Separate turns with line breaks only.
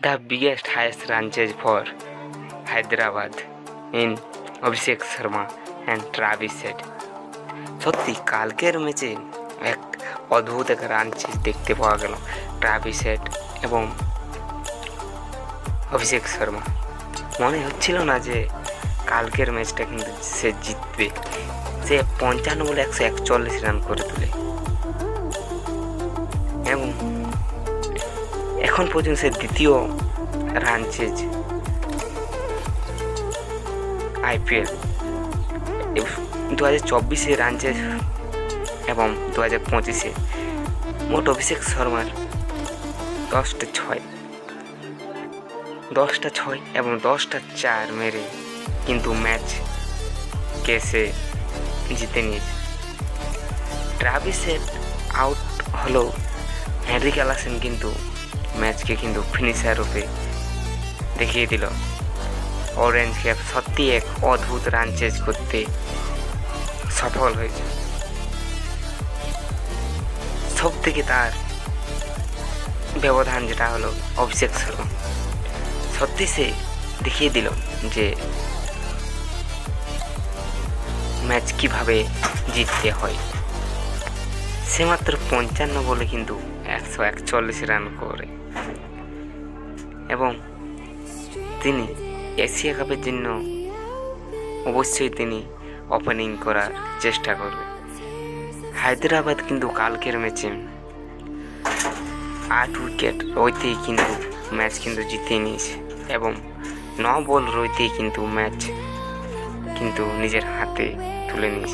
the biggest highest run chase for Hyderabad in Abhishek Sharma and Travis head. সত্যি কালকের ম্যাচে এক অদ্ভুত এক রান চেজ দেখতে পাওয়া গেল ট্রাভিস হেড এবং অভিষেক শর্মা। মনে হচ্ছিল না যে কালকের ম্যাচটা কিন্তু সে জিতবে। সে 55 বলে 141 রান করে তোলে এবং এখন পর্যন্ত সে দ্বিতীয় run chase IPL 2024 run chase এবং 2025 মোট অভিষেক শর্মার 10টা 6 এবং 10টা 4 মেরে কিন্তু ম্যাচ সে জিতে নিয়েছে। ট্রাভিস হেড আউট হলো হেনরি ক্লাসেন কিন্তু ম্যাচকে কিন্তু ফিনিশার রূপে দেখিয়ে দিল। অরেঞ্জ ক্যাপ সত্যি এক অদ্ভুত রান চেজ করতে সফল হয়েছে। সব থেকে তার ব্যবধান যেটা হলো অভিষেক শর্মা, সত্যি সে দেখিয়ে দিল যে ম্যাচ কিভাবে জিততে হয়। সে মাত্র 55 বলে কিন্তু 141 রান করে এবং তিনি এশিয়া কাপের জন্য অবশ্যই তিনি ওপেনিং করার চেষ্টা করবে। হায়দ্রাবাদ কিন্তু কালকের ম্যাচে 8 উইকেট রইতেই কিন্তু ম্যাচ কিন্তু জিতে নিয়েছে এবং 9 বল রইতেই কিন্তু ম্যাচ কিন্তু নিজের হাতে তুলে নিয়েছে।